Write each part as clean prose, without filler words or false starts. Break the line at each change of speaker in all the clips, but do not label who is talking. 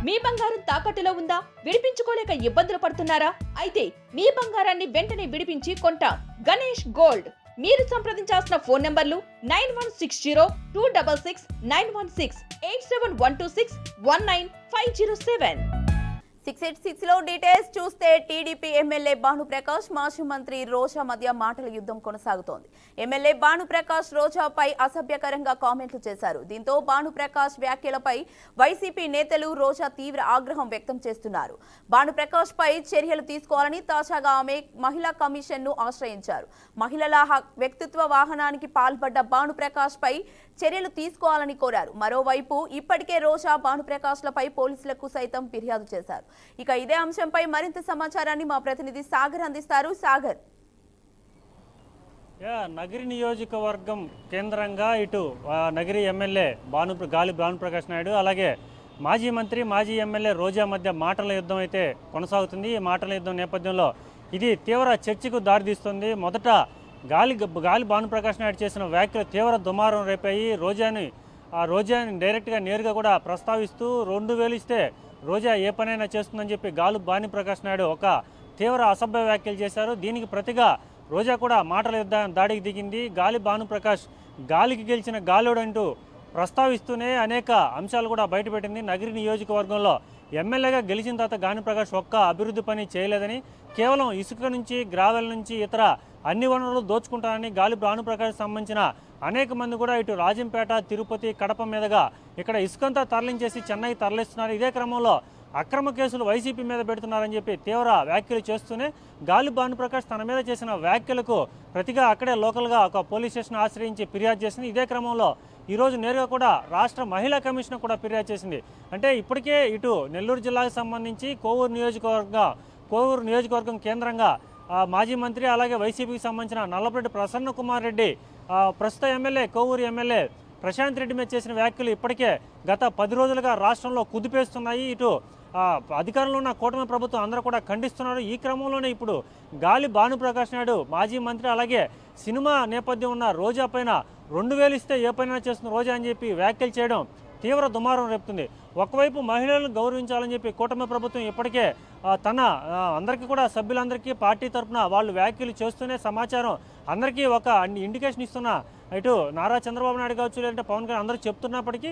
మీ బంగారం తాకట్టులో ఉందా? విడిపించుకోలేక ఇబ్బందులు పడుతున్నారా? అయితే మీ బంగారాన్ని వెంటనే విడిపించి కొంటాం. గణేష్ గోల్డ్. మీరు సంప్రదించాల్సిన ఫోన్ నంబర్లు 9160-266-916, 8712619507.
686 లో డీటెయిల్స్ చూస్తే టీడీపీ ఎమ్మెల్యే భానుప్రకాష్ మాజీ మంత్రి రోజా మధ్య మాటల యుద్ధం కొనసాగుతోంది. ఎమ్మెల్యే భానుప్రకాష్ రోజాపై అసభ్యకరంగా కామెంట్లు చేశారు. దీంతో భానుప్రకాష్ వ్యాఖ్యలపై వైసీపీ నేతలు రోజా తీవ్ర ఆగ్రహం వ్యక్తం చేస్తున్నారు. భానుప్రకాష్ పై చర్యలు తీసుకోవాలని తాజాగా ఆమె మహిళా కమిషన్ ను ఆశ్రయించారు. మహిళల వ్యక్తిత్వ వాహనానికి పాల్పడ్డ భానుప్రకాష్ పై చర్యలు తీసుకోవాలని కోరారు. మరోవైపు ఇప్పటికే రోజా భానుప్రకాష్లపై పోలీసులకు సైతం ఫిర్యాదు చేశారు. ఇక ఇదే అంశంపై మరింత సమాచారాన్ని మా ప్రతినిధి సాగర్ అందిస్తారు. సాగర్,
నగరి నియోజకవర్గం కేంద్రంగా ఇటు నగరి ఎమ్మెల్యే గాలి భానుప్రకాష్ నాయుడు అలాగే మాజీ మంత్రి మాజీ ఎమ్మెల్యే రోజా మధ్య మాటల యుద్ధం అయితే కొనసాగుతుంది. ఈ మాటల యుద్ధం నేపథ్యంలో ఇది తీవ్ర చర్చకు దారితీస్తుంది. మొదట గాలి భానుప్రకాష్ నాయుడు చేసిన వ్యాఖ్యలు తీవ్ర దుమారం రేపాయి. రోజాని డైరెక్ట్గా నేరుగా కూడా ప్రస్తావిస్తూ 2000 ఇస్తే రోజా ఏ పనైనా చేస్తుందని చెప్పి భానుప్రకాష్ నాయుడు ఒక తీవ్ర అసభ్య వ్యాఖ్యలు చేశారు. దీనికి ప్రతిగా రోజా కూడా మాటల దాడికి దిగింది. భానుప్రకాష్ గాలికి గెలిచిన గాలోడు అంటూ ప్రస్తావిస్తూనే అనేక అంశాలు కూడా బయటపెట్టింది. నగరి నియోజకవర్గంలో ఎమ్మెల్యేగా గెలిచిన తర్వాత భానుప్రకాష్ ఒక్క అభివృద్ధి పని చేయలేదని, కేవలం ఇసుక నుంచి గ్రావెల్ నుంచి ఇతర అన్ని వనరులు దోచుకుంటారని భానుప్రకాష్ సంబంధించిన అనేక మంది కూడా ఇటు రాజంపేట, తిరుపతి, కడప మీదుగా ఇక్కడ ఇసుకంతా తరలించేసి చెన్నై తరలిస్తున్నారు. ఇదే క్రమంలో అక్రమ కేసులు వైసీపీ మీద పెడుతున్నారని చెప్పి తీవ్ర వ్యాఖ్యలు చేస్తూనే భానుప్రకాష్ తన మీద చేసిన వ్యాఖ్యలకు ప్రతిగా అక్కడే లోకల్గా ఒక పోలీస్ స్టేషన్ ఆశ్రయించి ఫిర్యాదు చేసింది. ఇదే క్రమంలో ఈరోజు నేరుగా కూడా రాష్ట్ర మహిళా కమిషన్ కూడా ఫిర్యాదు చేసింది. అంటే ఇప్పటికే ఇటు నెల్లూరు జిల్లాకు సంబంధించి కోవూరు నియోజకవర్గం కేంద్రంగా మాజీ మంత్రి అలాగే వైసీపీకి సంబంధించిన నల్లపరెడ్డి ప్రసన్న కుమార్ రెడ్డి, ప్రస్తుత ఎమ్మెల్యే కోవూరు ఎమ్మెల్యే ప్రశాంత్ రెడ్డి మీద చేసిన వ్యాఖ్యలు ఇప్పటికే గత 10 రోజులుగా రాష్ట్రంలో కుదిపేస్తున్నాయి. ఇటు అధికారంలో ఉన్న కూటమి ప్రభుత్వం అందరూ కూడా ఖండిస్తున్నారు. ఈ క్రమంలోనే ఇప్పుడు భానుప్రకాష్ నాయుడు మాజీ మంత్రి అలాగే సినిమా నేపథ్యం ఉన్న రోజా పైన 2000 ఇస్తే ఏ పైన చేస్తున్న రోజా అని చెప్పి వ్యాఖ్యలు చేయడం తీవ్ర దుమారం రేపుతుంది. ఒకవైపు మహిళలను గౌరవించాలని చెప్పి కూటమి ప్రభుత్వం ఇప్పటికే తన అందరికీ కూడా సభ్యులందరికీ పార్టీ తరఫున వాళ్ళు వ్యాఖ్యలు చేస్తూనే సమాచారం అందరికీ ఒక ఇండికేషన్ ఇస్తున్న ఇటు నారా చంద్రబాబు నాయుడు కావచ్చు లేదంటే పవన్ కళ్యాణ్ అందరూ చెప్తున్నప్పటికీ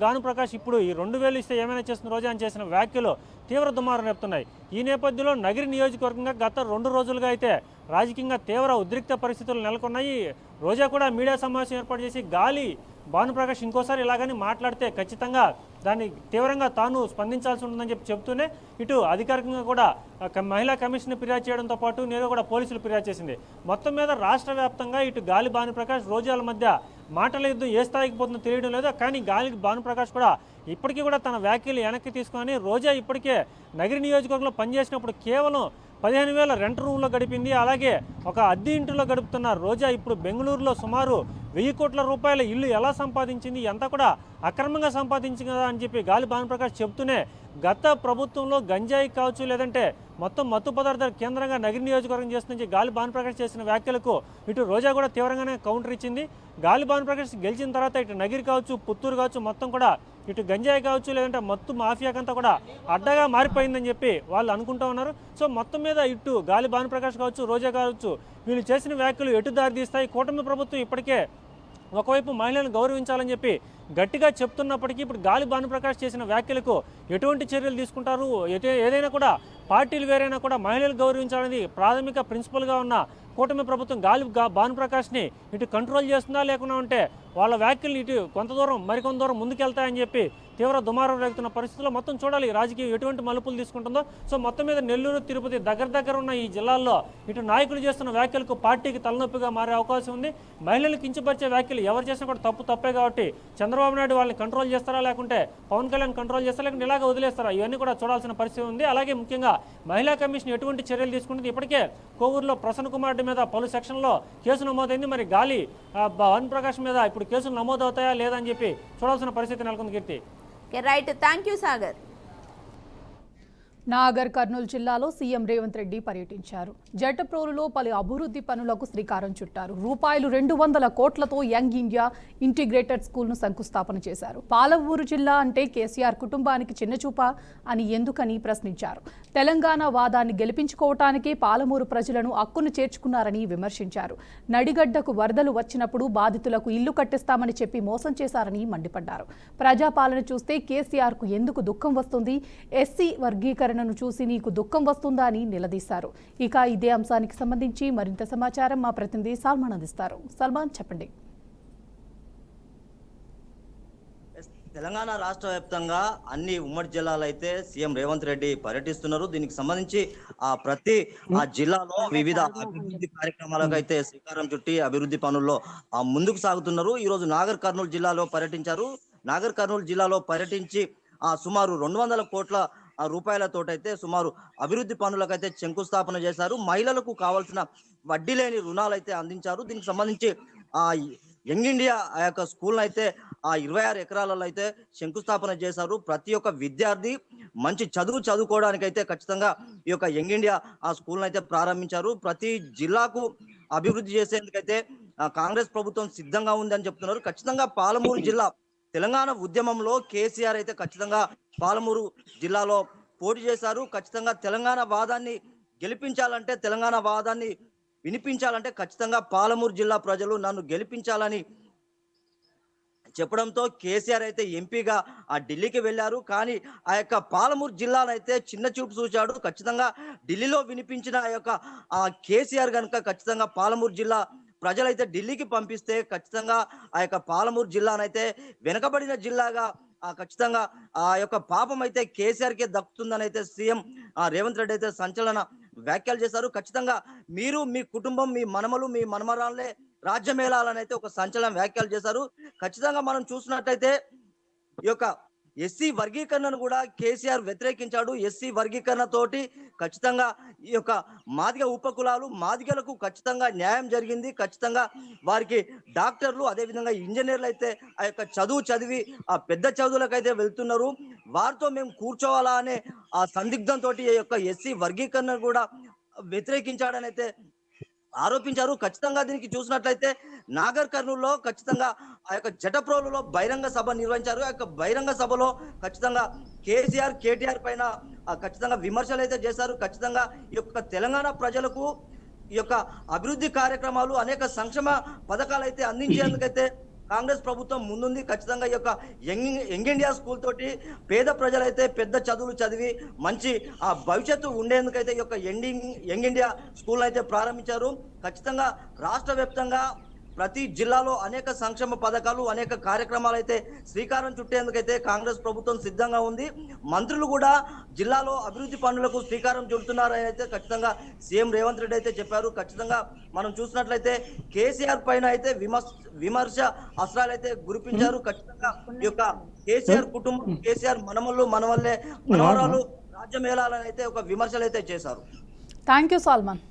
భానుప్రకాష్ ఇప్పుడు ఈ 2000 ఇస్తే ఏమైనా చేస్తున్న రోజా అని చేసిన వ్యాఖ్యలు తీవ్ర దుమారం రేపుతున్నాయి. ఈ నేపథ్యంలో నగరి నియోజకవర్గంగా గత 2 రోజులుగా అయితే రాజకీయంగా తీవ్ర ఉద్రిక్త పరిస్థితులు నెలకొన్నాయి. రోజా కూడా మీడియా సమావేశం ఏర్పాటు చేసి భానుప్రకాష్ ఇంకోసారి ఇలాగని మాట్లాడితే ఖచ్చితంగా దాన్ని తీవ్రంగా తాను స్పందించాల్సి ఉంటుందని చెప్తూనే ఇటు అధికారికంగా కూడా మహిళా కమిషన్ ఫిర్యాదు చేయడంతో పాటు నేరుగా కూడా పోలీసులు ఫిర్యాదు చేసింది. మొత్తం మీద రాష్ట్ర వ్యాప్తంగా ఇటు భానుప్రకాష్ రోజాల మధ్య మాటల యుద్ధం ఏ స్థాయికి పోతుందో తెలియడం లేదు. కానీ భానుప్రకాష్ కూడా ఇప్పటికీ కూడా తన వ్యాఖ్యలు వెనక్కి తీసుకొని రోజా ఇప్పటికే నగరి నియోజకవర్గంలో పనిచేసినప్పుడు కేవలం 15,000 రెంట్ రూమ్లో గడిపింది. అలాగే ఒక అద్దె ఇంటిలో గడుపుతున్న రోజా ఇప్పుడు బెంగళూరులో సుమారు 1000 కోట్ల రూపాయల ఇల్లు ఎలా సంపాదించింది, ఎంత కూడా అక్రమంగా సంపాదించింది కదా అని చెప్పి భానుప్రకాష్ చెప్తూనే గత ప్రభుత్వంలో గంజాయి కావచ్చు లేదంటే మొత్తం మత్తు పదార్థాల కేంద్రంగా నగరి నియోజకవర్గం చేస్తుంది భానుప్రకాష్ చేసిన వ్యాఖ్యలకు ఇటు రోజా కూడా తీవ్రంగానే కౌంటర్ ఇచ్చింది. భానుప్రకాష్ గెలిచిన తర్వాత ఇటు నగిరి కావచ్చు, పుత్తూరు కావచ్చు మొత్తం కూడా ఇటు గంజాయి కావచ్చు లేదంటే మత్తు మాఫియాకంతా కూడా అడ్డగా మారిపోయిందని చెప్పి వాళ్ళు అనుకుంటూ ఉన్నారు. సో మొత్తం మీద ఇటు భానుప్రకాష్ కావచ్చు, రోజా కావచ్చు వీళ్ళు చేసిన వ్యాఖ్యలు ఎటు దారి తీస్తాయి. కూటమి ప్రభుత్వం ఇప్పటికే ఒకవైపు మహిళలను గౌరవించాలని చెప్పి గట్టిగా చెప్తున్నప్పటికీ ఇప్పుడు భానుప్రకాష్ చేసిన వ్యాఖ్యలకు ఎటువంటి చర్యలు తీసుకుంటారు, ఏదైనా కూడా పార్టీలు వేరైనా కూడా మహిళలు గౌరవించాలని ప్రాథమిక ప్రిన్సిపల్గా ఉన్న కూటమి ప్రభుత్వం భానుప్రకాష్ని ఇటు కంట్రోల్ చేస్తుందా లేకుండా ఉంటే వాళ్ళ వ్యాఖ్యలు ఇటు మరికొంత దూరం ముందుకెళ్తాయని చెప్పి తీవ్ర దుమారం రేగుతున్న పరిస్థితుల్లో మొత్తం చూడాలి రాజకీయం ఎటువంటి మలుపులు తీసుకుంటుందో. సో మొత్తం మీద నెల్లూరు, తిరుపతి దగ్గర ఉన్న ఈ జిల్లాల్లో ఇటు నాయకులు చేస్తున్న వ్యాఖ్యలకు పార్టీకి తలనొప్పిగా మారే అవకాశం ఉంది. మహిళలు కించపరిచే వ్యాఖ్యలు ఎవరు చేసినా కూడా తప్పే కాబట్టి చంద్రబాబు నాయుడు వాళ్ళని కంట్రోల్ చేస్తారా లేకుంటే పవన్ కళ్యాణ్ కంట్రోల్ చేస్తారా లేకుంటే ఇలాగ వదిలేస్తారా ఇవన్నీ కూడా చూడాల్సిన పరిస్థితి ఉంది. అలాగే ముఖ్యంగా మహిళా కమిషన్ ఎటువంటి చర్యలు తీసుకుంటుంది. ఇప్పటికే కోవూరులో ప్రసన్న కుమార్ రెడ్డి మీద పలు సెక్షన్లో కేసు నమోదైంది. మరి భానుప్రకాష్ మీద ఇప్పుడు కేసులు నమోదవుతాయా లేదా అని చెప్పి చూడాల్సిన పరిస్థితి నెలకొంది. Keerthi,
right, thank you Sagar.
Nagar Kurnool CM సీఎం రేవంత్ రెడ్డి పర్యటించారు. జటప్రోలులో పలు అభివృద్ధి పనులకు శ్రీకారం చుట్టారు. ₹200 కోట్లతో యంగ్ ఇండియా ఇంటిగ్రేటెడ్ స్కూల్ను శంకుస్థాపన చేశారు. పాలమూరు జిల్లా అంటే కేసీఆర్ కుటుంబానికి చిన్నచూప అని ఎందుకని ప్రశ్నించారు. తెలంగాణ వాదాన్ని గెలిపించుకోవటానికే పాలమూరు ప్రజలను హక్కును చేర్చుకున్నారని విమర్శించారు. నడిగడ్డకు వరదలు వచ్చినప్పుడు బాధితులకు ఇల్లు కట్టిస్తామని చెప్పి మోసం చేశారని మండిపడ్డారు. ప్రజాపాలన చూస్తే కేసీఆర్కు ఎందుకు దుఃఖం వస్తుంది? ఎస్సీ వర్గీకరణను చూసి నీకు దుఃఖం వస్తుందా అని నిలదీశారు. ఇక ఇదే అంశానికి సంబంధించి మరింత సమాచారం మా ప్రతినిధి సల్మాన్ అందిస్తారు. సల్మాన్, చెప్పండి.
తెలంగాణ రాష్ట్ర వ్యాప్తంగా అన్ని ఉమ్మడి జిల్లాలు అయితే సీఎం రేవంత్ రెడ్డి పర్యటిస్తున్నారు. దీనికి సంబంధించి ప్రతి జిల్లాలో వివిధ అభివృద్ధి కార్యక్రమాలకు అయితే శ్రీకారం చుట్టి అభివృద్ధి పనుల్లో ముందుకు సాగుతున్నారు. ఈ రోజు నాగర్ కర్నూలు జిల్లాలో పర్యటించారు. నాగర్ కర్నూలు జిల్లాలో పర్యటించి సుమారు 200 కోట్ల రూపాయలతోటైతే సుమారు అభివృద్ధి పనులకైతే శంకుస్థాపన చేశారు. మహిళలకు కావాల్సిన వడ్డీ లేని రుణాలు అయితే అందించారు. దీనికి సంబంధించి యంగ్ ఇండియా ఆ యొక్క స్కూల్ అయితే 26 ఎకరాలలో అయితే శంకుస్థాపన చేశారు. ప్రతి ఒక్క విద్యార్థి మంచి చదువుకోవడానికి అయితే ఖచ్చితంగా ఈ యొక్క యంగ్ ఇండియా ఆ స్కూల్ అయితే ప్రారంభించారు. ప్రతి జిల్లాకు అభివృద్ధి చేసేందుకైతే కాంగ్రెస్ ప్రభుత్వం సిద్ధంగా ఉందని చెప్తున్నారు. ఖచ్చితంగా పాలమూరు జిల్లా తెలంగాణ ఉద్యమంలో కేసీఆర్ అయితే ఖచ్చితంగా పాలమూరు జిల్లాలో పోటీ చేశారు. ఖచ్చితంగా తెలంగాణ వాదాన్ని గెలిపించాలంటే, తెలంగాణ వాదాన్ని వినిపించాలంటే ఖచ్చితంగా పాలమూరు జిల్లా ప్రజలు నన్ను గెలిపించాలని చెప్పడంతో కేసీఆర్ అయితే ఎంపీగా ఢిల్లీకి వెళ్ళారు. కానీ ఆ యొక్క పాలమూరు జిల్లానైతే చిన్న చూపు చూశాడు. ఖచ్చితంగా ఢిల్లీలో వినిపించిన ఆ యొక్క కేసీఆర్ కనుక ఖచ్చితంగా పాలమూరు జిల్లా ప్రజలైతే ఢిల్లీకి పంపిస్తే ఖచ్చితంగా ఆ యొక్క పాలమూరు జిల్లానైతే వెనుకబడిన జిల్లాగా ఖచ్చితంగా ఆ యొక్క పాపం అయితే కేసీఆర్ కే దక్కుతుందని అయితే సీఎం రేవంత్ రెడ్డి అయితే సంచలన వ్యాఖ్యలు చేశారు. ఖచ్చితంగా మీరు, మీ కుటుంబం, మీ మనమలు, మీ మనమరాలే రాజ్యమేళాలని అయితే ఒక సంచలన వ్యాఖ్యలు చేశారు. ఖచ్చితంగా మనం చూసినట్టయితే ఈ యొక్క ఎస్సీ వర్గీకరణను కూడా కేసీఆర్ వ్యతిరేకించాడు. ఎస్సీ వర్గీకరణ తోటి ఖచ్చితంగా ఈ యొక్క మాదిగ ఉపకులాలు, మాదిగలకు ఖచ్చితంగా న్యాయం జరిగింది. ఖచ్చితంగా వారికి డాక్టర్లు, అదేవిధంగా ఇంజనీర్లు అయితే ఆ యొక్క చదివి పెద్ద చదువులకైతే వెళ్తున్నారు. వారితో మేము కూర్చోవాలా అనే సందిగ్ధంతో ఈ యొక్క ఎస్సీ వర్గీకరణ కూడా వ్యతిరేకించాడని అయితే ఆరోపించారు. ఖచ్చితంగా దీనికి చూసినట్లయితే నాగర్ కర్నూలులో ఖచ్చితంగా ఆ యొక్క జటప్రోలులో బహిరంగ సభ నిర్వహించారు. ఆ యొక్క బహిరంగ సభలో ఖచ్చితంగా కేసీఆర్, కేటీఆర్ పైన ఖచ్చితంగా విమర్శలు అయితే చేశారు. ఖచ్చితంగా ఈ యొక్క తెలంగాణ ప్రజలకు ఈ యొక్క అభివృద్ధి కార్యక్రమాలు, అనేక సంక్షేమ పథకాలు అయితే అందించేందుకైతే కాంగ్రెస్ ప్రభుత్వం ముందుంది. ఖచ్చితంగా ఈ యొక్క యంగ్ ఇండియా స్కూల్ తోటి పేద ప్రజలైతే పెద్ద చదువులు చదివి మంచి భవిష్యత్తు ఉండేందుకైతే ఈ యొక్క యంగ్ ఇండియా స్కూల్ అయితే ప్రారంభించారు. ఖచ్చితంగా రాష్ట్ర వ్యాప్తంగా ప్రతి జిల్లాలో అనేక సంక్షేమ పథకాలు, అనేక కార్యక్రమాలు అయితే శ్రీకారం చుట్టేందుకైతే కాంగ్రెస్ ప్రభుత్వం సిద్ధంగా ఉంది. మంత్రులు కూడా జిల్లాలో అభివృద్ధి పనులకు శ్రీకారం చుడుతున్నారని అయితే ఖచ్చితంగా సీఎం రేవంత్ రెడ్డి అయితే చెప్పారు. ఖచ్చితంగా మనం చూసినట్లయితే కేసీఆర్ పైన అయితే విమర్శ అస్త్రాలు అయితే గురిపించారు. ఖచ్చితంగా ఈ యొక్క కేసీఆర్ కుటుంబం, కేసీఆర్ మనవల్లే మనవరాలు రాజ్యమేళాలని అయితే ఒక విమర్శలు అయితే చేశారు.
Thank you Salman.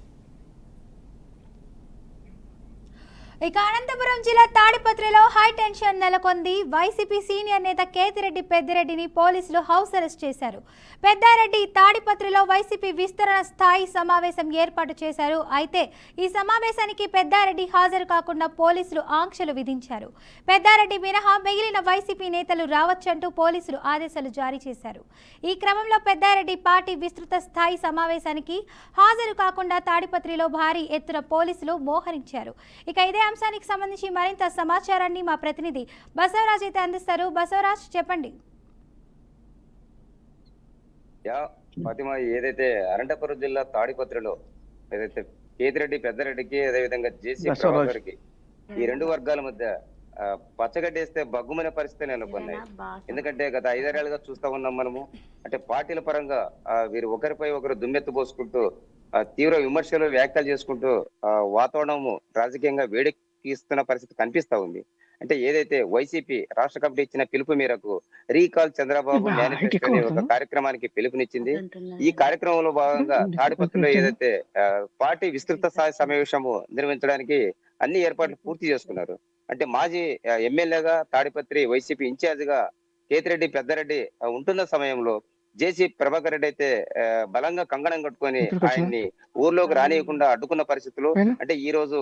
ఇక అనంతపురం జిల్లా తాడిపత్రిలో హై టెన్షన్ నెలకొంది. వైసీపీ సీనియర్ నేత కేతిరెడ్డి పెద్దిరెడ్డిని పోలీసులు హౌస్ అరెస్ట్ చేశారు. పెద్దారెడ్డి తాడిపత్రిలో వైసీపీ విస్తరణ స్థాయి సమావేశం ఏర్పాటు చేశారు. అయితే ఈ సమావేశానికి పెద్దారెడ్డి హాజరు కాకుండా పోలీసులు ఆంక్షలు విధించారు. పెద్దారెడ్డి మినహా మిగిలిన వైసీపీ నేతలు రావచ్చంటూ పోలీసులు ఆదేశాలు జారీ చేశారు. ఈ క్రమంలో పెద్దారెడ్డి పార్టీ విస్తృత స్థాయి సమావేశానికి హాజరు కాకుండా తాడిపత్రిలో భారీ ఎత్తున పోలీసులు మోహరించారు. ఇక ఇదే అంశానికి సంబంధించి మరింత సమాచారాన్ని మా ప్రతినిధి బసవరాజ్ అయితే అందిస్తారు. బసవరాజ్, చెప్పండి.
ఫాతిమా, ఏదైతే అనంతపురం జిల్లా తాడిపత్రిలో ఏదైతే కేతిరెడ్డి పెద్దరెడ్డికి అదేవిధంగా జేసీ ప్రభాకర్కి ఈ రెండు వర్గాల మధ్య పచ్చగడ్డేస్తే బగ్గుమనే పరిస్థితి నెలకొన్నాయి. ఎందుకంటే గత 5 ఏళ్లుగా చూస్తా ఉన్నాం మనము. అంటే పార్టీల పరంగా వీరు ఒకరిపై ఒకరు దుమ్మెత్తు పోసుకుంటూ తీవ్ర విమర్శలు, వ్యాఖ్యలు చేసుకుంటూ వాతావరణం రాజకీయంగా వేడెక్కిస్తున్న పరిస్థితి కనిపిస్తా ఉంది. అంటే ఏదైతే వైసీపీ రాష్ట్ర కమిటీ ఇచ్చిన పిలుపు మేరకు రీకాల్ చంద్రబాబు మేనిఫెస్టో అనే ఒక కార్యక్రమానికి పిలుపునిచ్చింది. ఈ కార్యక్రమంలో భాగంగా తాడిపత్రిలో ఏదైతే పార్టీ విస్తృత స్థాయి సమావేశము నిర్వహించడానికి అన్ని ఏర్పాట్లు పూర్తి చేసుకున్నారు. అంటే మాజీ ఎమ్మెల్యేగా తాడిపత్రి వైసీపీ ఇన్ఛార్జ్ గా కేతిరెడ్డి పెద్దరెడ్డి ఉంటున్న సమయంలో జేసీ ప్రభాకర్ రెడ్డి అయితే బలంగా కంగణం కట్టుకొని ఆయన్ని ఊర్లోకి రానియకుండా అడ్డుకున్న పరిస్థితులు. అంటే ఈ రోజు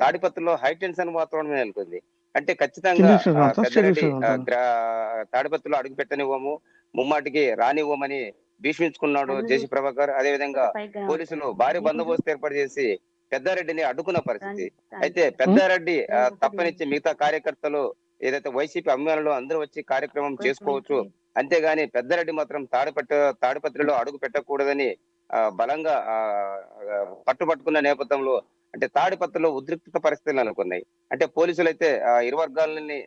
తాడిపత్రిలో హై టెన్షన్ వాతావరణం నెలకొంది. అంటే ఖచ్చితంగా పెద్దారెడ్డి తాడిపత్రిలో అడుగు పెట్టనివ్వము, ముమ్మాటికి రానివ్వమని భీష్మించుకున్నాడు జేసీ ప్రభాకర్. అదే విధంగా పోలీసులు భారీ బందోబస్తు ఏర్పాటు చేసి పెద్దారెడ్డిని అడ్డుకున్న పరిస్థితి. అయితే పెద్దారెడ్డి తప్పనిచ్చి మిగతా కార్యకర్తలు ఏదైతే వైసీపీ అభిమానులు అందరూ వచ్చి కార్యక్రమం చేసుకోవచ్చు, అంతేగాని పెద్దారెడ్డి మాత్రం తాడిపత్రిలో అడుగు పెట్టకూడదని బలంగా పట్టుబట్టుకున్న నేపథ్యంలో అంటే తాడిపత్రిలో ఉద్రిక్తత పరిస్థితులు నెలకొన్నాయి. అంటే పోలీసులు అయితే ఇరు వర్గాలని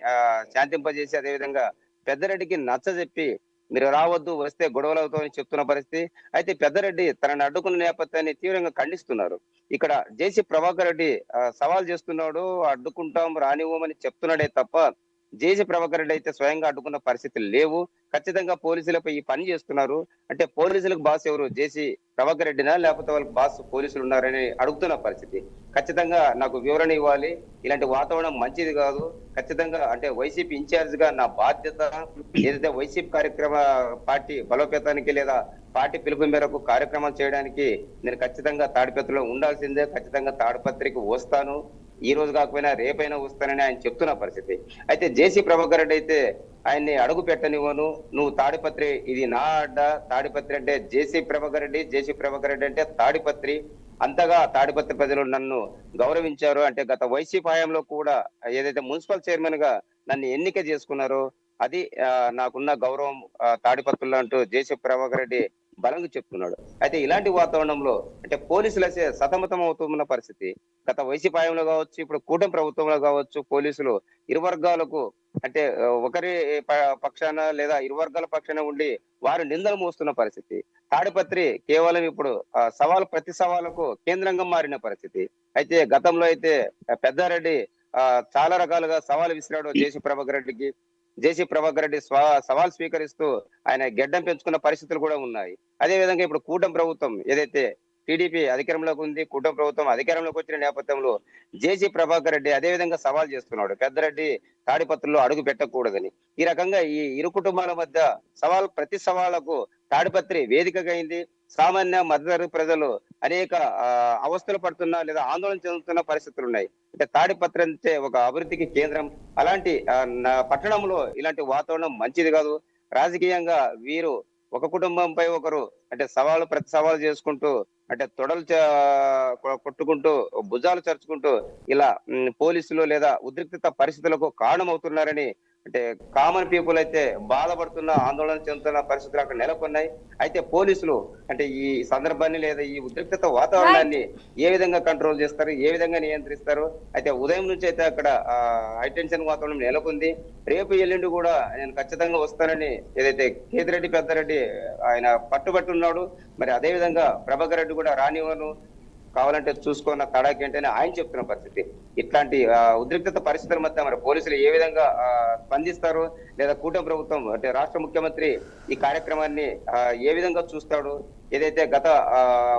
శాంతింపజేసి అదేవిధంగా పెద్దారెడ్డికి నచ్చజెప్పి మీరు రావద్దు, వస్తే గొడవలు అవుతామని చెప్తున్న పరిస్థితి. అయితే పెద్దారెడ్డి తనని అడ్డుకున్న నేపథ్యాన్ని తీవ్రంగా ఖండిస్తున్నారు. ఇక్కడ జేసీ ప్రభాకర్ రెడ్డి సవాల్ చేస్తున్నాడు, అడ్డుకుంటాం రానివ్వమని చెప్తున్నాడే తప్ప జేసీ ప్రభాకర్ రెడ్డి అయితే స్వయంగా అడ్డుకున్న పరిస్థితులు లేవు. ఖచ్చితంగా పోలీసులపై ఈ పని చేస్తున్నారు. అంటే పోలీసులకు బాస్ ఎవరు, జేసీ ప్రభాకర్ రెడ్డినా లేకపోతే వాళ్ళకి బాస్ పోలీసులు ఉన్నారని అడుగుతున్న పరిస్థితి. ఖచ్చితంగా నాకు వివరణ ఇవ్వాలి, ఇలాంటి వాతావరణం మంచిది కాదు. ఖచ్చితంగా అంటే వైసీపీ ఇన్ఛార్జ్ గా నా బాధ్యత ఏదైతే వైసీపీ పార్టీ బలోపేతానికి లేదా పార్టీ పిలుపు మేరకు కార్యక్రమాలు చేయడానికి నేను ఖచ్చితంగా తాడిపత్రిలో ఉండాల్సిందే. ఖచ్చితంగా తాడిపత్రికి వస్తాను, ఈ రోజు కాకపోయినా రేపైనా వస్తానని ఆయన చెప్తున్న పరిస్థితి. అయితే జేసీ ప్రభాకర్ రెడ్డి అయితే ఆయన్ని అడుగు పెట్టనివ్వను, నువ్వు తాడిపత్రి, ఇది నా అడ్డ, తాడిపత్రి అంటే జేసీ ప్రభాకర్ రెడ్డి, జేసీ ప్రభాకర్ రెడ్డి అంటే తాడిపత్రి, అంతగా తాడిపత్రి ప్రజలు నన్ను గౌరవించారు. అంటే గత వైసీపీ హయాంలో కూడా ఏదైతే మున్సిపల్ చైర్మన్ గా నన్ను ఎన్నిక చేసుకున్నారో అది నాకున్న గౌరవం తాడిపత్రులు అంటూ జేసీ ప్రభాకర్ రెడ్డి బలంగా చెప్తున్నాడు. అయితే ఇలాంటి వాతావరణంలో అంటే పోలీసులు అయితే సతమతం అవుతున్న పరిస్థితి. గత వైసీపీ హయాంలో కావచ్చు, ఇప్పుడు కూటమి ప్రభుత్వంలో కావచ్చు, పోలీసులు ఇరు వర్గాలకు అంటే ఒకరి పక్షాన లేదా ఇరు వర్గాల పక్షాన ఉండి వారు నిందలు మోస్తున్న పరిస్థితి. తాడిపత్రి కేవలం ఇప్పుడు ప్రతి సవాలుకు కేంద్రంగా మారిన పరిస్థితి. అయితే గతంలో అయితే పెద్దారెడ్డి చాలా రకాలుగా సవాలు విసిరాడు జేసీ ప్రభాకర్ రెడ్డికి. జేసీ ప్రభాకర్ రెడ్డి సవాల్ స్వీకరిస్తూ ఆయన గెడ్డం పెంచుకున్న పరిస్థితులు కూడా ఉన్నాయి. అదే విధంగా ఇప్పుడు కూటమి ప్రభుత్వం ఏదైతే టీడీపీ అధికారంలోకి ఉంది, కూటమి ప్రభుత్వం అధికారంలోకి వచ్చిన నేపథ్యంలో జేసీ ప్రభాకర్ రెడ్డి అదే విధంగా సవాల్ చేస్తున్నాడు, పెద్దారెడ్డి తాడిపత్రిలో అడుగు పెట్టకూడదని. ఈ రకంగా ఈ ఇరు కుటుంబాల మధ్య ప్రతి సవాళ్లకు తాడిపత్రి వేదికగా అయింది. సామాన్య మధ్యతరగతి ప్రజలు అనేక అవస్థలు పడుతున్నా లేదా ఆందోళన చెందుతున్న పరిస్థితులు ఉన్నాయి. అంటే తాడిపత్రి అంటే ఒక అభివృద్ధికి కేంద్రం. అలాంటి పట్టణంలో ఇలాంటి వాతావరణం మంచిది కాదు. రాజకీయంగా వీరు ఒక కుటుంబంపై ఒకరు అంటే ప్రతి సవాలు చేసుకుంటూ అంటే తొడలు కొట్టుకుంటూ భుజాలు చరుచుకుంటూ ఇలా పోలీసులు లేదా ఉద్రిక్తత పరిస్థితులకు కారణమవుతున్నారని అంటే కామన్ పీపుల్ అయితే బాధపడుతున్న ఆందోళన చెందుతున్న పరిస్థితులు అక్కడ నెలకొన్నాయి. అయితే పోలీసులు అంటే ఈ సందర్భాన్ని లేదా ఈ ఉద్రిక్తత వాతావరణాన్ని ఏ విధంగా కంట్రోల్ చేస్తారు, ఏ విధంగా నియంత్రిస్తారు? అయితే ఉదయం నుంచి అయితే అక్కడ హైటెన్షన్ వాతావరణం నెలకొంది. రేపు ఎల్లుండి కూడా నేను ఖచ్చితంగా వస్తానని ఏదైతే కేతిరెడ్డి పెద్దారెడ్డి ఆయన పట్టుబట్టున్నాడు, మరి అదే విధంగా ప్రభాకర్ రెడ్డి కూడా రానివ్వను, కావాలంటే చూసుకున్న తడాకేంటని ఆయన చెప్తున్న పరిస్థితి. ఇట్లాంటి ఉద్రిక్తత పరిస్థితుల మధ్య మరి పోలీసులు ఏ విధంగా స్పందిస్తారు లేదా కూటమి ప్రభుత్వం అంటే రాష్ట్ర ముఖ్యమంత్రి ఈ కార్యక్రమాన్ని ఏ విధంగా చూస్తాడు? ఏదైతే గత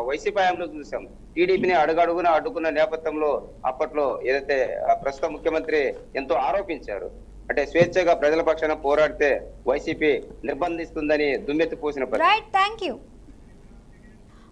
వైసీపీ హయాంలో చూసాం, టీడీపీని అడుగడుగున అడ్డుకున్న నేపథ్యంలో అప్పట్లో ఏదైతే ప్రస్తుత ముఖ్యమంత్రి ఎంతో ఆరోపించారు, అంటే స్వేచ్ఛగా ప్రజల పక్షాన పోరాడితే వైసీపీ నిర్బంధిస్తుందని దుమ్మెత్తి పోసిన
పరిస్థితి.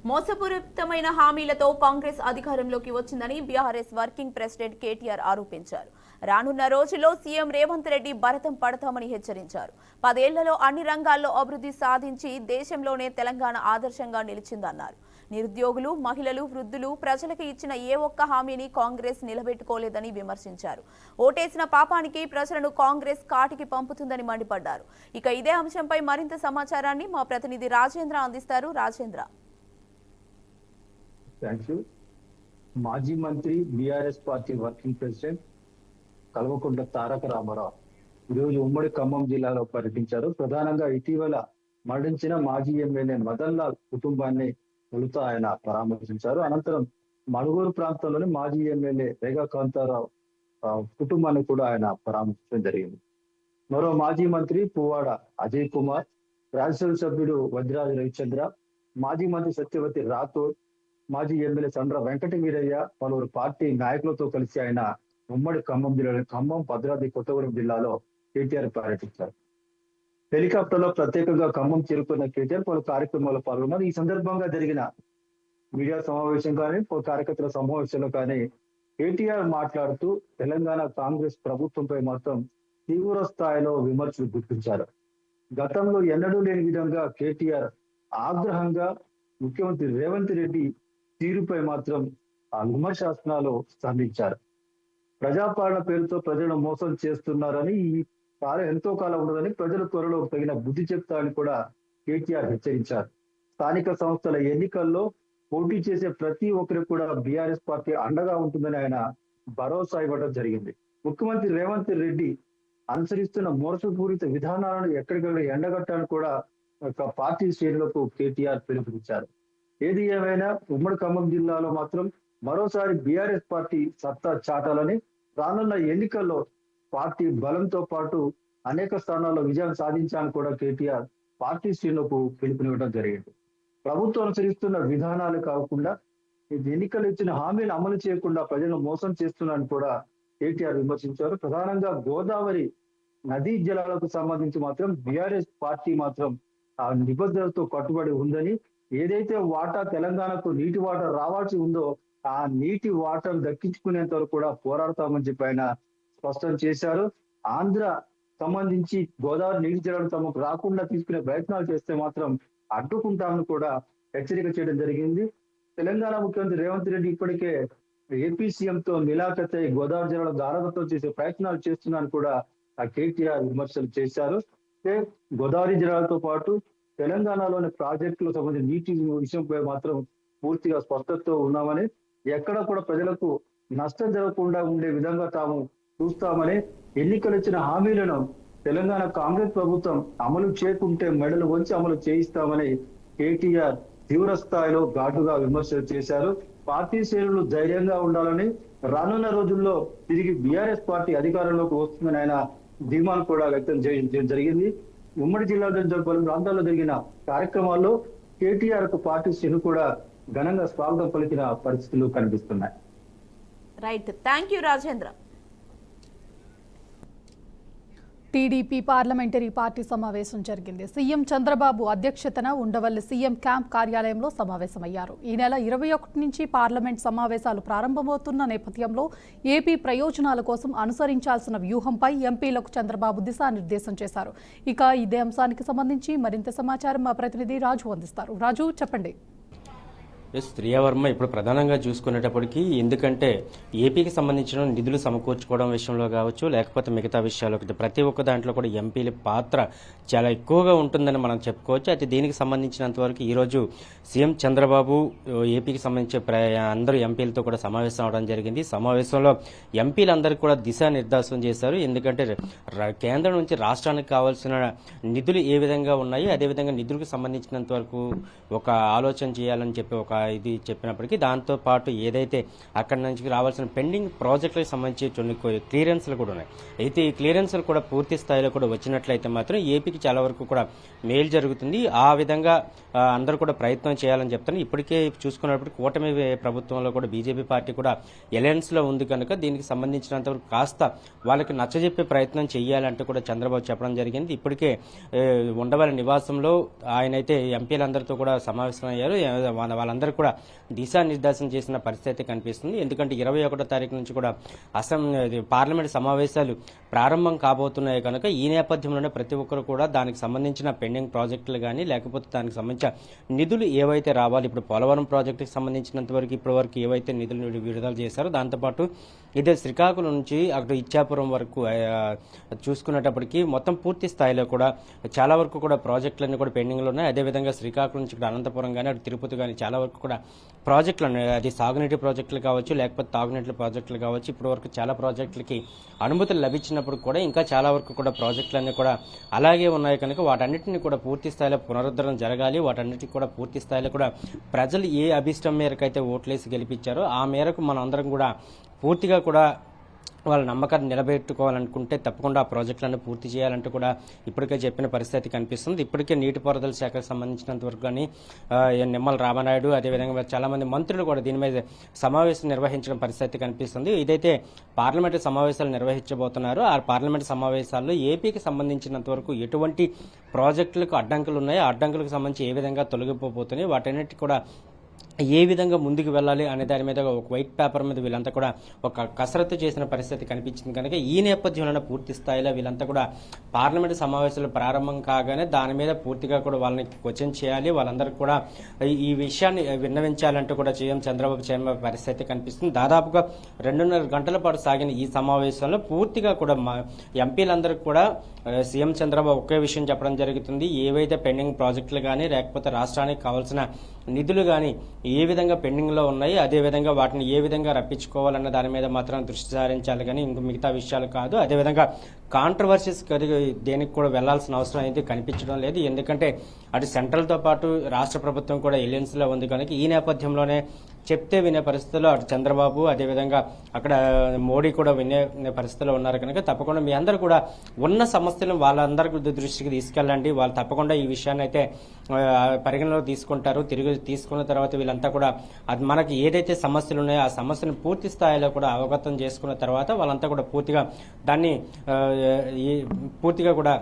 మోసపూరితమైన హామీలతో కాంగ్రెస్ అధికారంలోకి వచ్చిందని బీఆర్ఎస్ వర్కింగ్ ప్రెసిడెంట్ కేటీఆర్ ఆరోపించారు. రానున్న రోజుల్లో సీఎం రేవంత్ రెడ్డి భరతం పడతామని హెచ్చరించారు. 10 ఏళ్లలో అన్ని రంగాల్లో అభివృద్ధి సాధించి దేశంలోనే తెలంగాణ ఆదర్శంగా నిలిచిందన్నారు. నిరుద్యోగులు, మహిళలు, వృద్ధులు, ప్రజలకు ఇచ్చిన ఏ ఒక్క హామీని కాంగ్రెస్ నిలబెట్టుకోలేదని విమర్శించారు. ఓటేసిన పాపానికి ప్రజలను కాంగ్రెస్ కాటికి పంపుతుందని మండిపడ్డారు. ఇక ఇదే అంశంపై మరింత సమాచారాన్ని మా ప్రతినిధి రాజేంద్ర అందిస్తారు. రాజేంద్ర.
Thank you. మాజీ మంత్రి BRS party working president Kalvakuntla Taraka Rama Rao ఈరోజు ఉమ్మడి ఖమ్మం జిల్లాలో పర్యటించారు. ప్రధానంగా ఇటీవల మరణించిన మాజీ ఎమ్మెల్యే మదన్ లాల్ కుటుంబాన్ని తొలుత ఆయన పరామర్శించారు. అనంతరం మణుగూరు ప్రాంతంలోని మాజీ ఎమ్మెల్యే రేగా కాంతారావు కుటుంబాన్ని కూడా ఆయన పరామర్శించడం జరిగింది. మరో మాజీ మంత్రి పువ్వాడ అజయ్ కుమార్, రాజ్యసభ సభ్యుడు వజ్రాజ్ రవిచంద్ర, మాజీ మంత్రి సత్యవతి రాథోడ్, మాజీ ఎమ్మెల్యే చంద్ర వెంకట వీరయ్య పలువురు పార్టీ నాయకులతో కలిసి ఆయన ఉమ్మడి ఖమ్మం జిల్లాలో భద్రాద్రి కొత్తగూడెం జిల్లాలో కేటీఆర్ పర్యటించారు. హెలికాప్టర్ లో ప్రత్యేకంగా ఖమ్మం చేరుకున్న కేటీఆర్ పలు కార్యక్రమాల్లో పాల్గొన్నారు. ఈ సందర్భంగా జరిగిన మీడియా సమావేశం కానీ కార్యకర్తల సమావేశంలో కానీ కేటీఆర్ మాట్లాడుతూ తెలంగాణ కాంగ్రెస్ ప్రభుత్వంపై మాత్రం తీవ్ర స్థాయిలో విమర్శలు గుర్తించారు. గతంలో ఎన్నడూ లేని విధంగా కేటీఆర్ ఆగ్రహంగా ముఖ్యమంత్రి రేవంత్ రెడ్డి తీరుపై మాత్రం ఆ విమర్శాసనాలు స్పందించారు. ప్రజాపాలన పేరుతో ప్రజలను మోసం చేస్తున్నారని, ఈ కాలం ఎంతో కాలం ఉండదని, ప్రజల త్వరలో తగిన బుద్ధి చెప్తారని కూడా కేటీఆర్ హెచ్చరించారు. స్థానిక సంస్థల ఎన్నికల్లో పోటీ చేసే ప్రతి ఒక్కరికి కూడా బీఆర్ఎస్ పార్టీ అండగా ఉంటుందని ఆయన భరోసా ఇవ్వడం జరిగింది. ముఖ్యమంత్రి రేవంత్ రెడ్డి అనుసరిస్తున్న మోసపూరిత విధానాలను ఎక్కడికక్కడ ఎండగట్టాలని కూడా పార్టీ శ్రేణులకు కేటీఆర్ పిలుపునిచ్చారు. ఏది ఏమైనా ఉమ్మడి ఖమ్మం జిల్లాలో మాత్రం మరోసారి బీఆర్ఎస్ పార్టీ సత్తా చాటాలని, రానున్న ఎన్నికల్లో పార్టీ బలంతో పాటు అనేక స్థానాల్లో విజయం సాధించాలని కూడా కేటీఆర్ పార్టీ శ్రేణులకు పిలుపునివ్వడం జరిగింది. ప్రభుత్వం అనుసరిస్తున్న విధానాలు కాకుండా ఎన్నికలు ఇచ్చిన హామీలు అమలు చేయకుండా ప్రజలను మోసం చేస్తున్నారని కూడా కేటీఆర్ విమర్శించారు. ప్రధానంగా గోదావరి నదీ జలాలకు సంబంధించి మాత్రం బీఆర్ఎస్ పార్టీ మాత్రం ఆ నిబంధనలతో కట్టుబడి ఉందని, ఏదైతే వాటా తెలంగాణకు నీటి వాటా రావాల్సి ఉందో ఆ నీటి వాటాను దక్కించుకునేంత వరకు కూడా పోరాడతామని చెప్పి ఆయన స్పష్టం చేశారు. ఆంధ్ర సంబంధించి గోదావరి నీటి జలాలు తమకు రాకుండా తీసుకునే ప్రయత్నాలు చేస్తే మాత్రం అడ్డుకుంటామని కూడా హెచ్చరిక చేయడం జరిగింది. తెలంగాణ ముఖ్యమంత్రి రేవంత్ రెడ్డి ఇప్పటికే ఏపీ సీఎంతో మిలాఖత్ అయి గోదావరి జలాల దారదత్వం చేసే ప్రయత్నాలు చేస్తున్నారని కూడా ఆ కేటీఆర్ విమర్శలు చేశారు. గోదావరి జలాలతో పాటు తెలంగాణలోని ప్రాజెక్టులకు సంబంధించిన నీటి విషయంపై మాత్రం పూర్తిగా స్పష్టతతో ఉన్నామని, ఎక్కడ కూడా ప్రజలకు నష్టం జరగకుండా ఉండే విధంగా తాము చూస్తామని, ఎన్నికలు ఇచ్చిన హామీలను తెలంగాణ కాంగ్రెస్ ప్రభుత్వం అమలు చేయకుంటే మెడలు వంచి అమలు చేయిస్తామని కేటీఆర్ తీవ్ర స్థాయిలో ఘాటుగా విమర్శలు చేశారు. పార్టీ శ్రేణులు ధైర్యంగా ఉండాలని, రానున్న రోజుల్లో తిరిగి బీఆర్ఎస్ పార్టీ అధికారంలోకి వస్తుందని ఆయన ధీమాను కూడా వ్యక్తం చేయడం జరిగింది. ఉమ్మడి జిల్లాలో పలు ప్రాంతాల్లో జరిగిన కార్యక్రమాల్లో కేటీఆర్ కు పార్టీ శ్రేణులు కూడా ఘనంగా స్వాగతం పలికిన పరిస్థితులు కనిపిస్తున్నాయి.
Right, thank you Rajendra.
TDP parliamentary party సమావేశం జరిగింది. సీఎం చంద్రబాబు అధ్యక్షతన ఉండవల్లి సీఎం క్యాంప్ కార్యాలయంలో సమావేశమయ్యారు. ఈ నెల 21 నుంచి పార్లమెంట్ సమావేశాలు ప్రారంభమవుతున్న నేపథ్యంలో ఏపీ ప్రయోజనాల కోసం అనుసరించాల్సిన వ్యూహంపై ఎంపీలకు చంద్రబాబు దిశానిర్దేశం చేశారు. ఇక ఇదే అంశానికి సంబంధించి మరింత సమాచారం మా ప్రతినిధి రాజు అందిస్తారు. రాజు, చెప్పండి.
శ్రీయావర్మ ఇప్పుడు ప్రధానంగా చూసుకునేటప్పటికీ, ఎందుకంటే ఏపీకి సంబంధించిన నిధులు సమకూర్చుకోవడం విషయంలో కావచ్చు, లేకపోతే మిగతా విషయాలు ప్రతి ఒక్క దాంట్లో కూడా ఎంపీల పాత్ర చాలా ఎక్కువగా ఉంటుందని మనం చెప్పుకోవచ్చు. అయితే దీనికి సంబంధించినంత వరకు ఈరోజు సీఎం చంద్రబాబు ఏపీకి సంబంధించి అందరూ ఎంపీలతో కూడా సమావేశం అవడం జరిగింది. సమావేశంలో ఎంపీలందరికీ కూడా దిశానిర్దేశం చేశారు. ఎందుకంటే కేంద్రం నుంచి రాష్ట్రానికి కావాల్సిన నిధులు ఏ విధంగా ఉన్నాయి, అదేవిధంగా నిధులకు సంబంధించినంత వరకు ఒక ఆలోచన చేయాలని చెప్పి ఒక ఇది చెప్పినప్పటికీ, దాంతో పాటు ఏదైతే అక్కడి నుంచి రావాల్సిన పెండింగ్ ప్రాజెక్టులకు సంబంధించి కొన్ని క్లియరెన్స్లు కూడా ఉన్నాయి. అయితే ఈ క్లియరెన్స్లు కూడా పూర్తి స్థాయిలో కూడా వచ్చినట్లయితే మాత్రం ఏపీకి చాలా వరకు కూడా మేలు జరుగుతుంది. ఆ విధంగా అందరూ కూడా ప్రయత్నం చేయాలని చెప్తాను. ఇప్పటికే చూసుకున్నప్పటికీ కూటమి ప్రభుత్వంలో కూడా బీజేపీ పార్టీ కూడా అలయన్స్ లో ఉంది కనుక దీనికి సంబంధించినంత వరకు కాస్త వాళ్ళకి నచ్చజెప్పే ప్రయత్నం చేయాలంటూ కూడా చంద్రబాబు చెప్పడం జరిగింది. ఇప్పటికే ఉండవల్లి నివాసంలో ఆయనైతే ఎంపీలందరితో కూడా సమావేశమయ్యారు. వాళ్ళందరూ కూడా దిశానిర్దేశం చేసిన పరిస్థితి కనిపిస్తుంది. ఎందుకంటే 21వ తారీఖు నుంచి కూడా పార్లమెంట్ సమావేశాలు ప్రారంభం కాబోతున్నాయి కనుక ఈ నేపథ్యంలోనే ప్రతి ఒక్కరు కూడా దానికి సంబంధించిన పెండింగ్ ప్రాజెక్టులు కానీ, లేకపోతే దానికి సంబంధించిన నిధులు ఏవైతే రావాలి, ఇప్పుడు పోలవరం ప్రాజెక్టుకి సంబంధించినంత వరకు ఇప్పటి వరకు ఏవైతే నిధులు విడుదల చేశారో, దాంతోపాటు ఇదే శ్రీకాకుళం నుంచి అక్కడ ఇచ్చాపురం వరకు చూసుకునేటప్పటికి మొత్తం పూర్తి స్థాయిలో కూడా చాలా వరకు కూడా ప్రాజెక్టులన్నీ కూడా పెండింగ్లో ఉన్నాయి. అదేవిధంగా శ్రీకాకుళం నుంచి ఇక్కడ అనంతపురం కానీ, అటు తిరుపతి కానీ చాలా వరకు కూడా ప్రాజెక్టులు ఉన్నాయి. అది సాగునీటి ప్రాజెక్టులు కావచ్చు, లేకపోతే తాగునీటి ప్రాజెక్టులు కావచ్చు. ఇప్పటి వరకు చాలా ప్రాజెక్టులకి అనుమతులు లభించినప్పుడు కూడా ఇంకా చాలా వరకు కూడా ప్రాజెక్టులన్నీ కూడా అలాగే ఉన్నాయి కనుక వాటన్నిటిని కూడా పూర్తి స్థాయిలో పునరుద్ధరణ జరగాలి. వాటన్నిటికి కూడా పూర్తి స్థాయిలో కూడా ప్రజలు ఏ అభిష్టం మేరకు అయితే ఓట్లేసి గెలిపించారో ఆ మేరకు మనం అందరం కూడా పూర్తిగా కూడా వాళ్ళ నమ్మకాన్ని నిలబెట్టుకోవాలనుకుంటే తప్పకుండా ఆ ప్రాజెక్టులను పూర్తి చేయాలంటూ కూడా ఇప్పటికే చెప్పిన పరిస్థితి కనిపిస్తుంది. ఇప్పటికే నీటిపారుదల శాఖకు సంబంధించినంత వరకు కానీ నిమ్మల రామనాయుడు అదేవిధంగా చాలామంది మంత్రులు కూడా దీని మీద సమావేశం నిర్వహించడం పరిస్థితి కనిపిస్తుంది. ఇదైతే పార్లమెంటు సమావేశాలు నిర్వహించబోతున్నారు. ఆ పార్లమెంటు సమావేశాల్లో ఏపీకి సంబంధించినంత వరకు ఎటువంటి ప్రాజెక్టులకు అడ్డంకులు ఉన్నాయో ఆ అడ్డంకులకు సంబంధించి ఏ విధంగా తొలగిపోతున్నాయి, వాటన్నిటి కూడా ఏ విధంగా ముందుకు వెళ్ళాలి అనే దాని మీద ఒక వైట్ పేపర్ మీద వీళ్ళంతా కూడా ఒక కసరత్తు చేసిన పరిస్థితి కనిపించింది. కనుక ఈ నేపథ్యంలో పూర్తి స్థాయిలో వీళ్ళంతా కూడా పార్లమెంటు సమావేశాలు ప్రారంభం కాగానే దాని మీద పూర్తిగా కూడా వాళ్ళని క్వశ్చన్ చేయాలి, వాళ్ళందరికీ కూడా ఈ విషయాన్ని విన్నవించాలంటూ కూడా సీఎం చంద్రబాబు చేసిన పరిస్థితి కనిపిస్తుంది. దాదాపుగా 2.5 గంటల పాటు సాగిన ఈ సమావేశంలో పూర్తిగా కూడా ఎంపీలందరికీ కూడా సీఎం చంద్రబాబు ఒకే విషయం చెప్పడం జరుగుతుంది. ఏవైతే పెండింగ్ ప్రాజెక్టులు కానీ లేకపోతే రాష్ట్రానికి కావాల్సిన నిధులు కానీ ఏ విధంగా పెండింగ్లో ఉన్నాయి, అదేవిధంగా వాటిని ఏ విధంగా రప్పించుకోవాలన్న దాని మీద మాత్రం దృష్టి సారించాలి కానీ ఇంక మిగతా విషయాలు కాదు. అదేవిధంగా కాంట్రవర్సీస్ దేనికి కూడా వెళ్లాల్సిన అవసరం అయితే కనిపించడం లేదు. ఎందుకంటే అటు సెంట్రల్తో పాటు రాష్ట్ర ప్రభుత్వం కూడా ఎలియన్స్లో ఉంది కనుక ఈ నేపథ్యంలోనే చెప్తే వినే పరిస్థితుల్లో అటు చంద్రబాబు అదేవిధంగా అక్కడ మోడీ కూడా వినే పరిస్థితిలో ఉన్నారు కనుక తప్పకుండా మీ అందరూ కూడా ఉన్న సమస్యలను వాళ్ళందరికీ దృష్టికి తీసుకెళ్ళండి. వాళ్ళు తప్పకుండా ఈ విషయాన్ని అయితే పరిగణలోకి తీసుకుంటారు. తిరిగి తీసుకున్న తర్వాత వీళ్ళంతా కూడా అది మనకి ఏదైతే సమస్యలు ఉన్నాయో ఆ సమస్యను పూర్తి స్థాయిలో కూడా అవగతం చేసుకున్న తర్వాత వాళ్ళంతా కూడా పూర్తిగా దాన్ని పూర్తిగా కూడా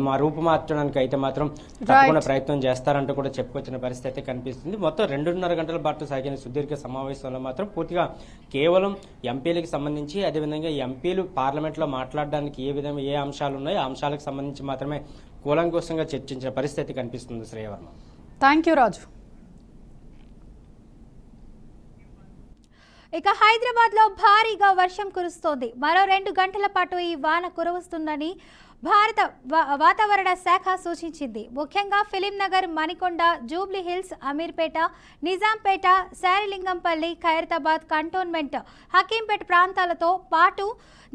మా రూపుమార్చడానికి అయితే మాత్రం తప్పకుండా ప్రయత్నం చేస్తారంటూ కూడా చెప్పుకొచ్చిన పరిస్థితి కనిపిస్తుంది. మొత్తం 2.5 గంటల పాటు సాగిన సుదీర్ఘ సమావేశంలో మాత్రం పూర్తిగా కేవలం ఎంపీలకు సంబంధించి అదేవిధంగా ఎంపీలు పార్లమెంట్లో మాట్లాడడానికి ఏ విధంగా ఏ అంశాలు ఉన్నాయో ఆ అంశాలకు సంబంధించి మాత్రమే కూలంకషంగా చర్చించిన పరిస్థితి కనిపిస్తుంది. శ్రేయవర్మ.
థ్యాంక్ యూ రాజు.
ఇక హైదరాబాద్ లో భారీగా వర్షం కురుస్తోంది. మరో 2 గంటల పాటు ఈ వాన కురవస్తుందని భారత వాతావరణ శాఖ సూచించింది. ముఖ్యంగా Film Nagar, Manikonda, Jubilee Hills, Ameerpet, Nizampet, Serilingampally, Khairatabad Cantonment, Hakimpet ప్రాంతాలతో పాటు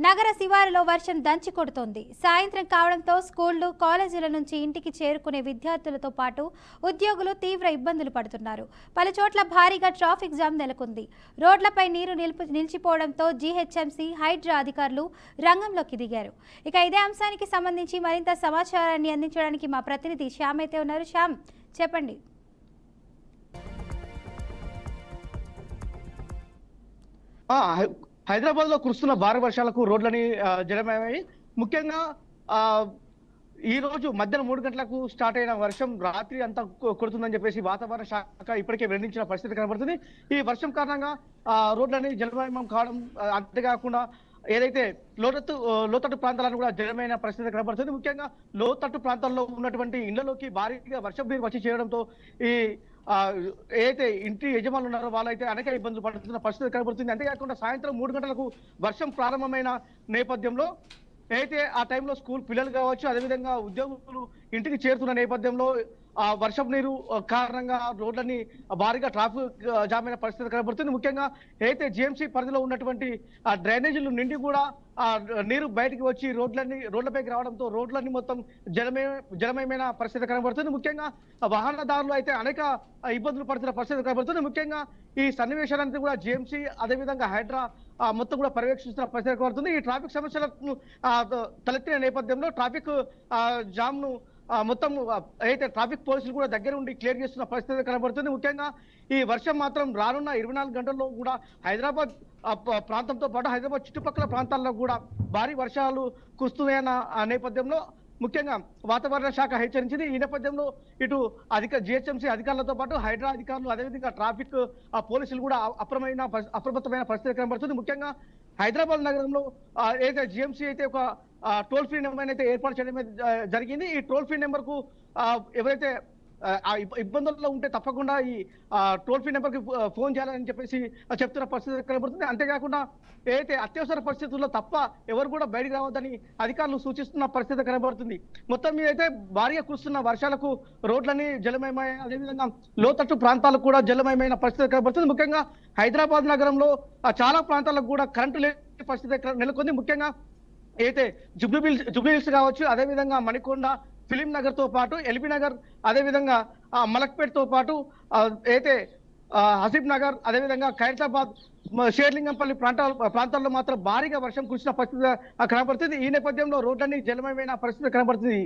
నగర శివారులో వర్షం దంచి కొడుతోంది. సాయంత్రం కావడంతో స్కూళ్లు, కాలేజీల నుంచి ఇంటికి చేరుకునే విద్యార్థులతో పాటు ఉద్యోగులు తీవ్ర ఇబ్బందులు పడుతున్నారు. పలు చోట్ల భారీగా ట్రాఫిక్ జామ్ నెలకొంది. రోడ్లపై నీరు నిలిచిపోవడంతో జీహెచ్ఎంసీ, హైడ్రా అధికారులు రంగంలోకి దిగారు. ఇక ఇదే అంశానికి సంబంధించి మరింత సమాచారాన్ని అందించడానికి మా ప్రతినిధి శ్యామ్ అయితే ఉన్నారు. శ్యామ్, చెప్పండి.
హైదరాబాద్ లో కురుస్తున్న భారీ వర్షాలకు రోడ్లని జలమయ్యాయి. ముఖ్యంగా ఈ రోజు మధ్యాహ్నం 3 గంటలకు స్టార్ట్ అయిన వర్షం రాత్రి అంతా కొడుతుందని చెప్పేసి వాతావరణ శాఖ ఇప్పటికే వెల్లడించిన పరిస్థితి కనబడుతుంది. ఈ వర్షం కారణంగా రోడ్లని జలమయం కావడం, అంతేకాకుండా ఏదైతే లోతట్టు ప్రాంతాలను కూడా జలమైన పరిస్థితి కనబడుతుంది. ముఖ్యంగా లోతట్టు ప్రాంతాల్లో ఉన్నటువంటి ఇళ్లలోకి భారీగా వర్షం నీరు వచ్చి చేయడంతో ఈ ఏదైతే ఇంటి యజమానులు ఉన్నారో వాళ్ళైతే అనేక ఇబ్బందులు పడుతున్న పరిస్థితి కనబడుతుంది. అంతేకాకుండా సాయంత్రం 3 గంటలకు వర్షం ప్రారంభమైన నేపథ్యంలో అయితే ఆ టైంలో స్కూల్ పిల్లలు కావచ్చు, అదేవిధంగా ఉద్యోగులు ఇంటికి చేరుతున్న నేపథ్యంలో వర్షం నీరు కారణంగా రోడ్లన్నీ భారీగా ట్రాఫిక్ జామ్ అయిన పరిస్థితి కనబడుతుంది. ముఖ్యంగా అయితే జిఎంసీ పరిధిలో ఉన్నటువంటి డ్రైనేజీలు నిండి కూడా నీరు బయటికి వచ్చి రోడ్లపైకి రావడంతో రోడ్లన్నీ మొత్తం జలమయమైన పరిస్థితి కనబడుతుంది. ముఖ్యంగా వాహనదారులు అయితే అనేక ఇబ్బందులు పడుతున్న పరిస్థితి కనబడుతుంది. ముఖ్యంగా ఈ సన్నివేశాలన్నీ కూడా జిఎంసీ అదేవిధంగా హైడ్రా మొత్తం కూడా పర్యవేక్షిస్తున్న పరిస్థితి కనబడుతుంది. ఈ ట్రాఫిక్ సమస్యలను తలెత్తిన నేపథ్యంలో ట్రాఫిక్ జామ్ ను మొత్తం అయితే ట్రాఫిక్ పోలీసులు కూడా దగ్గర ఉండి క్లియర్ చేస్తున్న పరిస్థితి కనబడుతుంది. ముఖ్యంగా ఈ వర్షం మాత్రం రానున్న 24 గంటల్లో కూడా హైదరాబాద్ ప్రాంతంతో పాటు హైదరాబాద్ చుట్టుపక్కల ప్రాంతాల్లో కూడా భారీ వర్షాలు కురుస్తున్నాయన్న నేపథ్యంలో ముఖ్యంగా వాతావరణ శాఖ హెచ్చరించింది. ఈ నేపథ్యంలో ఇటు జిహెచ్ఎంసీ అధికారులతో పాటు హైడ్రా అధికారులు అదేవిధంగా ట్రాఫిక్ పోలీసులు కూడా అప్రమత్తమైన పరిస్థితి కనబడుతుంది. ముఖ్యంగా హైదరాబాద్ నగరంలో ఏదైతే జిఎంసీ అయితే ఒక టోల్ ఫ్రీ నెంబర్ అయితే ఏర్పాటు చేయడం జరిగింది. ఈ టోల్ ఫ్రీ నెంబర్ కు ఎవరైతే ఇబ్బందుల్లో ఉంటే తప్పకుండా ఈ టోల్ ఫ్రీ నెంబర్ కి ఫోన్ చేయాలని చెప్పేసి చెప్తున్న పరిస్థితి కనబడుతుంది. అంతేకాకుండా ఏదైతే అత్యవసర పరిస్థితుల్లో తప్ప ఎవరు కూడా బయటికి రావద్దని అధికారులు సూచిస్తున్న పరిస్థితి కనబడుతుంది. మొత్తం మీద అయితే భారీగా కురుస్తున్న వర్షాలకు రోడ్లని జలమయమై అదేవిధంగా లోతట్టు ప్రాంతాలకు కూడా జలమయమైన పరిస్థితి కనబడుతుంది. ముఖ్యంగా హైదరాబాద్ నగరంలో చాలా ప్రాంతాలకు కూడా కరెంటు లేని పరిస్థితి నెలకొంది. ముఖ్యంగా అయితే జుబ్లీ హిల్స్ కావచ్చు, అదేవిధంగా మణికొండ, ఫిలిం నగర్ తో పాటు ఎల్బీ నగర్, అదేవిధంగా మలక్పేట్ తో పాటు అయితే హసీబ్ నగర్, అదేవిధంగా ఖైరతాబాద్, షేర్లింగంపల్లి ప్రాంతాల్లో మాత్రం భారీగా వర్షం కురిసిన పరిస్థితి కనబడుతుంది. ఈ నేపథ్యంలో రోడ్లన్నీ జలమయమైన పరిస్థితి కనబడుతుంది.